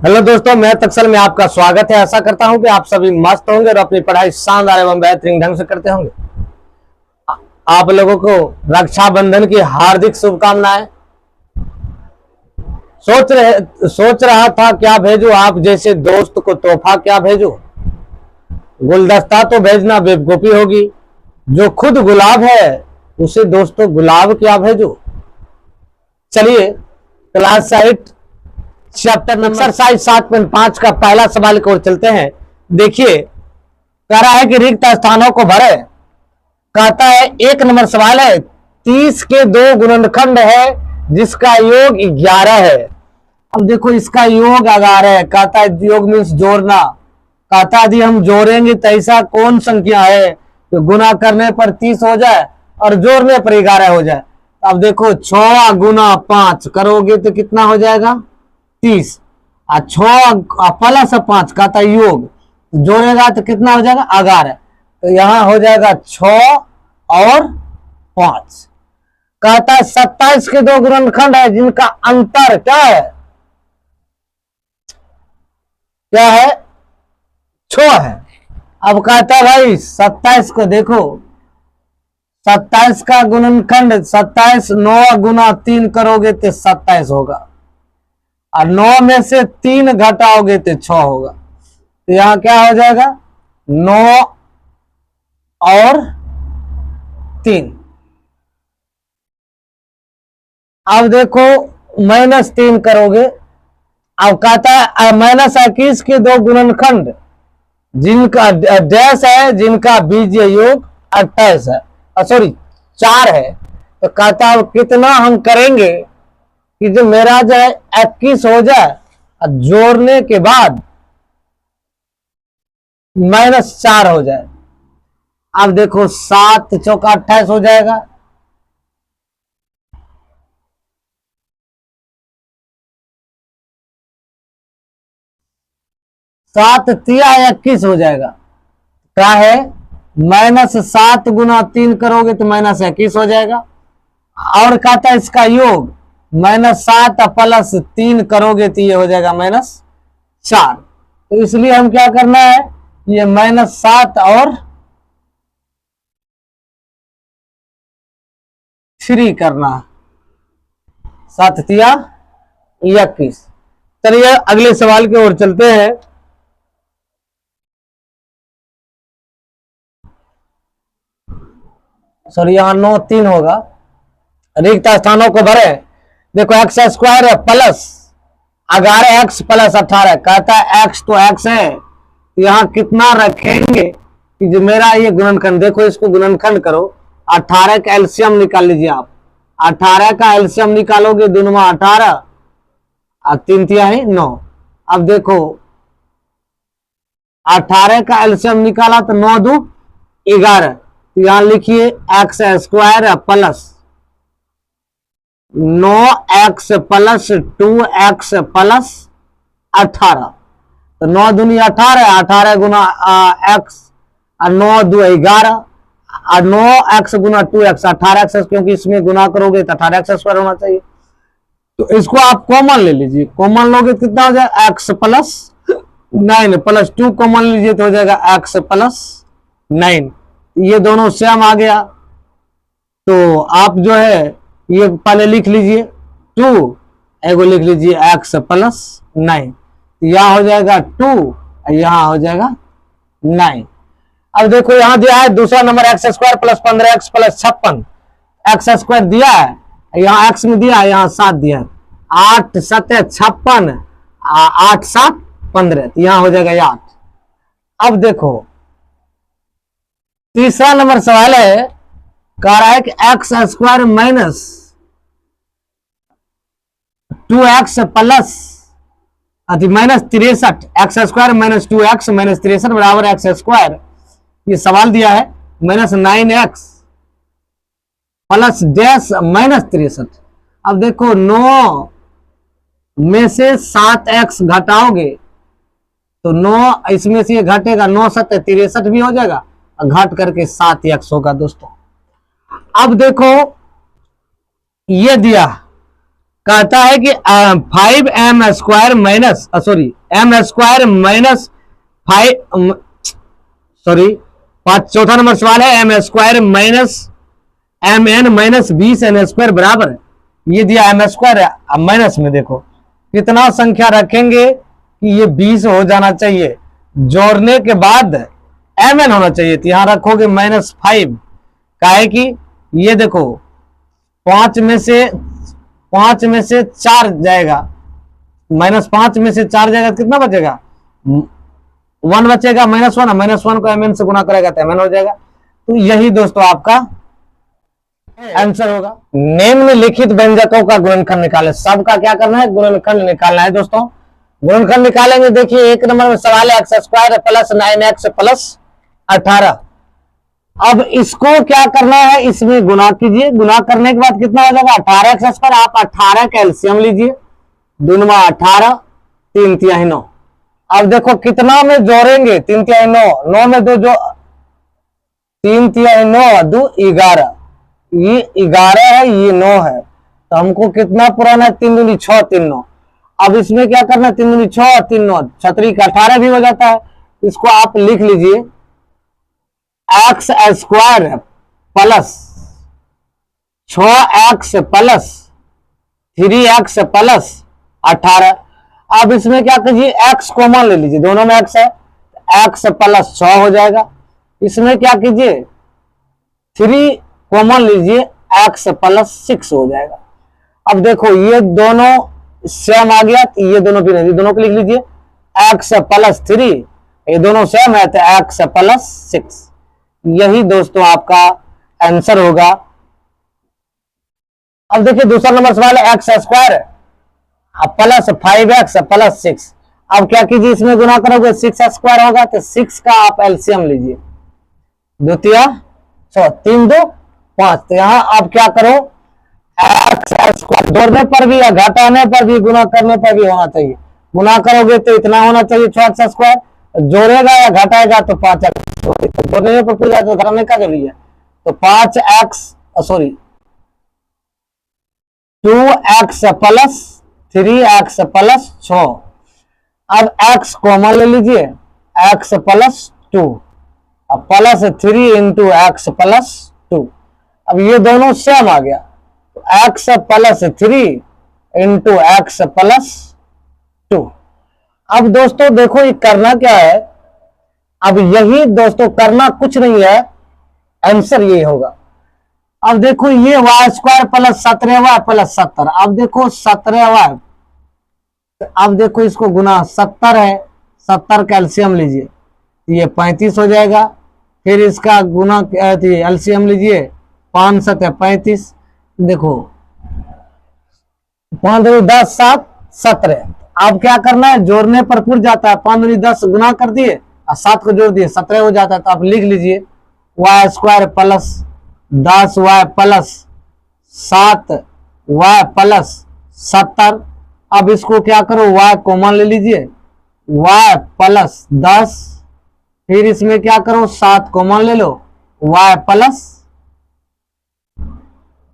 Hello दोस्तों, मैं तक्सल में आपका स्वागत है। आशा करता हूं कि आप सभी मस्त होंगे और अपनी पढ़ाई शानदार एवं बेहतरीन ढंग से करते होंगे। आप लोगों को रक्षाबंधन की हार्दिक शुभकामनाएं। सोच रहा था क्या भेजूं, आप जैसे दोस्त को तोहफा क्या भेजूं। गुलदस्ता तो भेजना बेवकूफी होगी, जो खुद गुलाब है उसे दोस्तों गुलाब क्या भेजूं। चलिए क्लास 8 चैप्टर नंबर एक्सरसाइज 7.5 का पहला सवाल की ओर चलते हैं। देखिए, कह रहा है कि रिक्त स्थानों को भरे। कहता है 1 नंबर सवाल है, 30 के 2 गुणनखंड है जिसका योग 11 है। अब देखो इसका योग 11 है। कहता है योग मीन्स जोड़ना। कहता है यदि हम जोड़ेंगे तो ऐसा कौन संख्या है तो गुना करने पर 30 हो जाए और जोड़ने पर 11 हो जाए। अब देखो 6 गुना 5 करोगे तो कितना हो जाएगा 30। 6 प्लस 5 का था योग, जोड़ेगा तो कितना हो जाएगा 11। तो यहां हो जाएगा 6 और 5। कहता है 27 के 2 गुणनखंड है जिनका अंतर क्या है, क्या है 6 है। अब कहता है भाई 27 को देखो, 27 का गुणनखंड 27 9 गुना 3 करोगे तो 27 होगा और 9 में से 3 घटाओगे तो 6 होगा। तो यहां क्या हो जाएगा 9 और 3। अब देखो -3 करोगे। अब कहता है -21 के 2 गुणनखंड जिनका डैश है, जिनका बीजीय योग 28 है, सॉरी 4 है। तो कहता है कितना हम करेंगे कि जो मेरा जो है 21 हो जाए और जोड़ने के बाद -4 हो जाए। अब देखो 7 चौका 28 हो जाएगा। सात तिया 21 हो जाएगा। क्या है -7 गुना 3 करोगे तो -21 हो जाएगा। और कहता है इसका योग -7 प्लस 3 करोगे तो ये हो जाएगा -4। तो इसलिए हम क्या करना है, ये -7 और 3 करना है। 7 तिया 21। चलिए अगले सवाल की ओर चलते हैं। सॉरी यहां 9 3 होगा। रिक्त स्थानों को भरे। देखो एक्स स्क्वायर है प्लस 11x प्लस 18। कहता है x तो x है, तो यहां कितना रखेंगे कि जो मेरा ये गुणनखंड, देखो इसको गुणनखंड करो। 18 का एलसीएम निकाल लीजिए आप। 18 का एलसीएम निकालोगे, दूनमा 18 और 3 तिहाई 9। अब देखो 18 का एलसीएम निकाला तो 9 2 11। यहां लिखिए x square plus 9x plus 2x plus 18। तो 9 दूनी 18, 18 गुना x और 9 2 11 और 9x गुना 2x 18x, क्योंकि इसमें गुना करोगे तो 18x स्क्वायर होना चाहिए। तो इसको आप कॉमन ले लीजिए। कॉमन लोगे तो कितना हो जाएगा x प्लस 9 प्लस 2 कॉमन लीजिए तो हो जाएगा x प्लस 9। ये दोनों सेम आ गया। तो आप जो है ये पहले लिख लीजिए 2, एगो लिख लीजिए x प्लस 9। यहां हो जाएगा 2, यहां हो जाएगा 9। अब देखो यहां दिया है दूसरा number x square plus 15x plus 56। X square दिया है, यहाँ x में दिया है, यहाँ 7 दिया है। 8 7 56, 8 7 15, यहां हो जाएगा 8। अब देखो तीसरा नंबर सवाल है, कह रहा है कि x square minus 2x plus -63, x square minus 2x minus 63 बराबर एक्स स्क्वायर। ये सवाल दिया है -9x प्लस डैश -63। अब देखो 9 में से 7x घटाओगे तो 9 इसमें से ये घटेगा, 9 7 63 भी हो जाएगा, घट करके 7x होगा दोस्तों। अब देखो ये दिया कहता है कि 5m² minus m² minus 5 sorry चौथा नंबर सवाल है m² minus mn minus 20n² बराबर, ये दिया m² है। अब माइनस में देखो कितना संख्या रखेंगे कि ये 20 हो जाना चाहिए, जोड़ने के बाद mn होना चाहिए, तो यहां रखोगे -5। काहे कि ये देखो 5 में से 4 जाएगा, -5 में से 4 जाएगा, कितना बचेगा 1 बचेगा, -1 को mn से गुना करेगा तो mn हो जाएगा। तो यही दोस्तों आपका आंसर होगा। निम्नलिखित व्यंजकों का गुणनखंड निकालें। सबका क्या करना है, गुणनखंड निकालना है दोस्तों। गुणनखंड निकालेंगे, देखिए 1 नंबर में सवाल है x² प्लस 9x प्लस 18। अब इसको क्या करना है, इसमें गुना कीजिए, गुना करने के बाद कितना हो जाएगा 18x²। आप 18 का एलसीएम लीजिए, 2 × 18 3 × 9। अब देखो कितना में जोड़ेंगे, 3 × 9, 9 में 2 जो 3 × 9 2 11, ये 11 है, ये 9 है, तो हमको कितना पुराना है 3 दूनी 6 3 9। अब इसमें क्या करना है 3 दूनी 6 3 9, छतरी का 18 भी हो जाता है। इसको आप लिख लीजिए x² plus 6x plus 3x plus 18। अब इसमें क्या कीजिए x कॉमन ले लीजिए, दोनों में x है, x प्लस 6 हो जाएगा। इसमें क्या कीजिए 3 कॉमन लीजिए, x प्लस 6 हो जाएगा। अब देखो ये दोनों सेम आ गया, तो ये दोनों भी नहीं, दोनों को लिख लीजिए x प्लस 3, ये दोनों सेम है तो x प्लस 6। यही दोस्तों आपका आंसर होगा। अब देखिए दूसरा नंबर सवाल है x² प्लस 5x प्लस 6। अब क्या कीजिए इसमें गुना करोगे 6² होगा, तो 6 का आप एलसीएम लीजिए, द्वितीय 3 2 5। तो यहां आप क्या करो x² जोड़ने पर भी या घटाने पर भी गुना करने पर भी होना चाहिए। गुना करोगे तो इतना होना चाहिए 6x², जोड़ेगा या घटाएगा तो 5x, जोड़ने पर पूरा तो घटाने का जरूरी है, तो 2x प्लस 3x प्लस 6। अब x कॉमन ले लीजिए, x plus 2 plus 3 into x plus 2। अब ये दोनों सेम आ गया, तो x plus 3 into x plus 2। अब दोस्तों देखो ये करना क्या है, अब यही दोस्तों करना कुछ नहीं है, आंसर ये होगा। अब देखो ये y² प्लस 17y प्लस 70। अब देखो 17y, अब देखो इसको गुना 70 है, 70 का एलसीएम लीजिए, ये 35 हो जाएगा। फिर इसका गुना एलसीएम लीजिए, 5 7 35, देखो 5 2 10 7 17। अब क्या करना है, जोड़ने पर पूर जाता है, 5 2 10 गुना कर दिए और 7 को जोड़ दिए 17 हो जाता है। तो आप लिख लीजिए y² plus 10y plus 7y plus 70। अब इसको क्या करो y कॉमन ले लीजिए, y प्लस 10, फिर इसमें क्या करो 7 कॉमन ले लो, y प्लस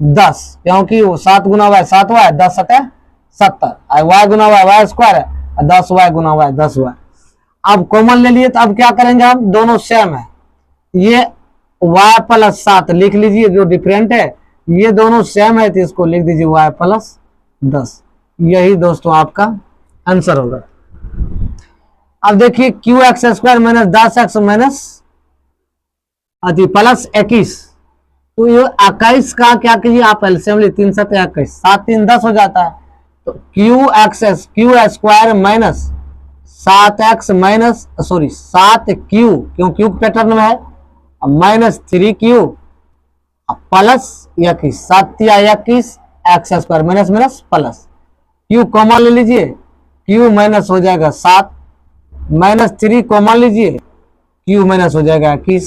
10, क्योंकि वो 7 गुना y 7y, 10 7 70, y गुना y² है, 10y गुना y 10y। अब कॉमन ले लिए, तो अब क्या करेंगे हम, दोनों सेम है, ये y प्लस 7 लिख लीजिए, जो डिफरेंट है, ये दोनों सेम है तो इसको लिख दीजिए y प्लस 10। यही दोस्तों आपका आंसर होगा। अब देखिए qx² minus 10x minus plus 21, तो ये 21 का क्या कीजिए आप एलसीएम लीजिए, 3 7 21, 7 3 10 हो जाता है। तो q² minus 7x minus 7q, क्यों क्यूब पैटर्न में है, minus 3q plus 21, 7 21 x² minus minus plus, q common ले लीजिए, q माइनस हो जाएगा 7, माइनस 3 कॉमन लीजिए, q माइनस हो जाएगा 21,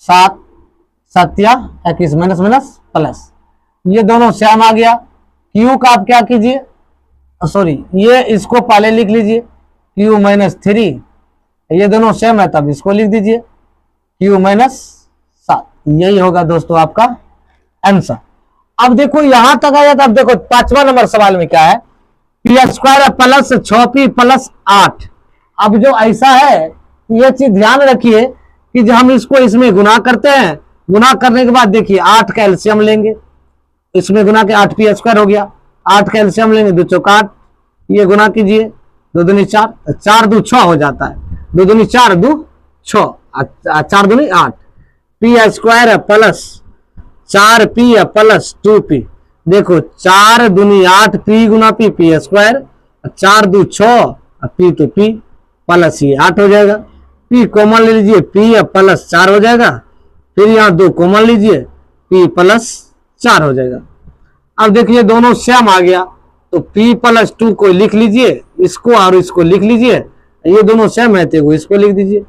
7 7 21 माइनस माइनस प्लस, ये दोनों सेम आ गया। q का आप क्या कीजिए, ये इसको पहले लिख लीजिए, q माइनस 3, ये दोनों सेम है तब इसको लिख दीजिए q माइनस 7। यही होगा दोस्तों आपका आंसर। अब देखो यहां तक आया था। अब देखो 5वां नंबर सवाल में क्या है, P square plus 6p plus 8। अब जो ऐसा है, ये चीज ध्यान रखिए कि जब हम इसको इसमें गुना करते हैं, गुना करने के बाद देखिए 8 का एलसीएम लेंगे, इसमें गुना के 8p स्क्वायर हो गया, 8 का एलसीएम लेंगे 2 चौका 8, ये गुना कीजिए 2 दूनी 4, 4 2 6 हो जाता है, 2 दूनी 4 2 6, 4 दूनी 8, P square plus 4p plus 2p। देखो 4 दूनी 8p गुना p स्क्वायर, 4 2 6 p तो p प्लस ये 8 हो जाएगा, p कॉमन ले लीजिए p प्लस 4 हो जाएगा, फिर यहाँ 2 कॉमन लीजिए p प्लस 4 हो जाएगा। अब देखिए दोनों सेम आ गया, तो p प्लस 2 को लिख लीजिए, इसको और इसको लिख लीजिए, ये दोनों सेम है तो इसको लिख दीजिए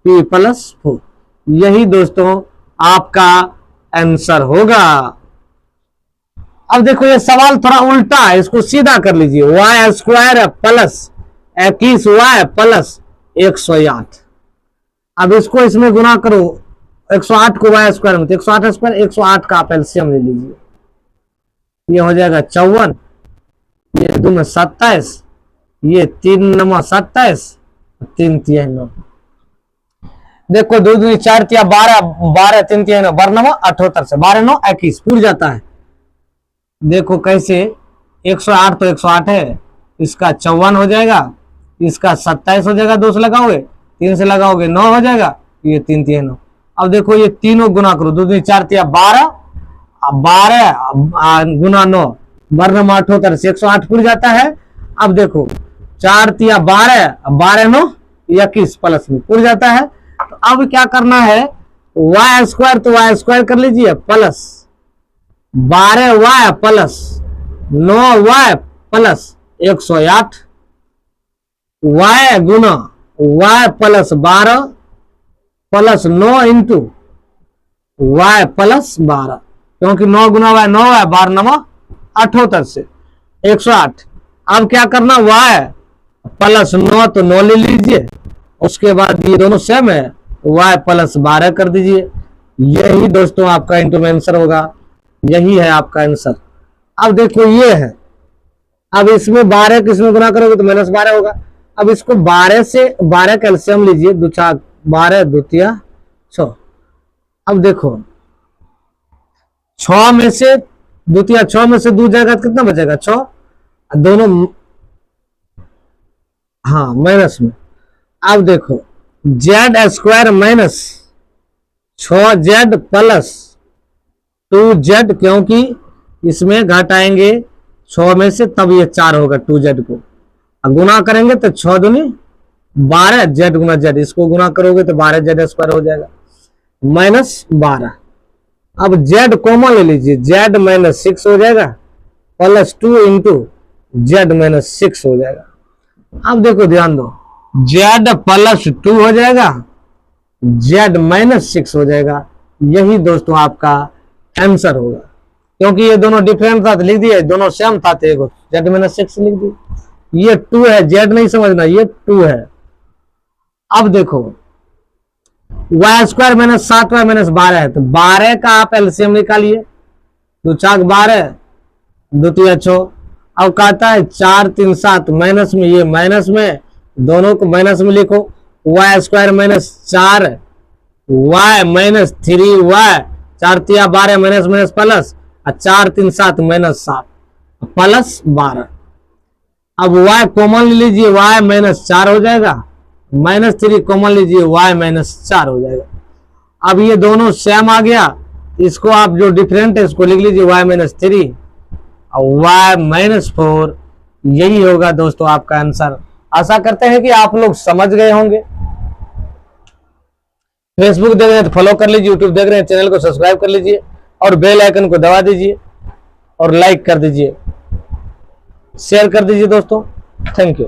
p प्लस 4। यही दोस्तों आपका आंसर होगा। अब देखो ये सवाल थोड़ा उल्टा है, इसको सीधा कर लीजिए, Y square plus 21y plus 108। अब इसको इसमें गुना करो, 108 को वाई स्क्वायर में, तो 108 स्क्वायर, 108 का आप एलसीएम ले लीजिए, ये हो जाएगा 54, ये 2 में 27, ये 3 9 27, 3 3 9। देखो 2 2 4 3 12, 12 3 3 9 12 9 78 से 12 9 21 पूर जाता है। देखो कैसे, 108 तो 108 है, इसका 54 हो जाएगा, इसका 27 हो जाएगा, 2 से लगाओगे, 3 से लगाओगे 9 हो जाएगा, ये 3 3 9। अब देखो ये तीनों गुना करो, 2 2 4 3 12, 12 गुना 9 12 9 78 से 108 पूर जाता है। अब देखो 4 3 12, 12 9 21 प्लस में पूर जाता है। तो अब क्या करना है, वाई स्क्वायर तो वाई स्क्वायर कर लीजिए, plus 12y plus 9y plus 108, y गुना y plus 12 plus 9 into y plus 12, क्योंकि 9 गुना y 9 है, 12 9 78 से 108। अब क्या करना, y प्लस 9 तो 9 ले लीजिए, उसके बाद ये दोनों सेम है, y प्लस 12 कर दीजिए। यही दोस्तों आपका इंटू आंसर होगा, यही है आपका आंसर। अब देखो ये है, अब इसमें 12 किसमें गुना करोगे तो -12 होगा। अब इसको 12 से 12 का एलसीएम लीजिए, 2 4 12 2 3 6। अब देखो 6 में से 2 3 6 में से 2 जाएगा तो कितना बचेगा, 6, दोनों हाँ माइनस में। अब देखो Z square minus 6z plus 2z, क्योंकि इसमें घटाएंगे 6 में से तब ये 4 होगा 2z को, गुना करेंगे तो 6 दूनी 12 z गुना z, इसको गुना करोगे तो 12z स्क्वायर हो जाएगा -12। अब z कॉमन ले लीजिए, z -6 हो जाएगा प्लस 2 इंटू z -6 हो जाएगा। अब देखो ध्यान दो, z प्लस 2 हो जाएगा, z -6 हो जाएगा। यही दोस्तों आपका आंसर होगा, क्योंकि ये दोनों डिफरेंट था तो लिख दिया, दोनों सेम था तो एक z -6 लिख दिया। ये 2 है, z नहीं समझना, ये 2 है। अब देखो y स्क्वायर -7y -12 है, तो 12 का आप एलसीएम निकालिए, 2 4 12 2 3 6। अब कहता है 4 3 7 माइनस में, ये माइनस में, दोनों को माइनस में लिखो, y square -4 y -3y, 4 3 12 minus minus plus, 4 3 7 -7 plus 12। अब y कॉमन ले लीजिए, y -4 हो जाएगा, -3 कॉमन लीजिए, y -4 हो जाएगा। अब ये दोनों सेम आ गया, इसको आप जो डिफरेंट है इसको लिख लीजिए, y -3 और y -4। यही होगा दोस्तों आपका आंसर। आशा करते हैं कि आप लोग समझ गए होंगे। फेसबुक देख रहे हैं तो फॉलो कर लीजिए, यूट्यूब देख रहे हैं चैनल को सब्सक्राइब कर लीजिए और बेल आइकन को दबा दीजिए और लाइक कर दीजिए, शेयर कर दीजिए दोस्तों। Thank you.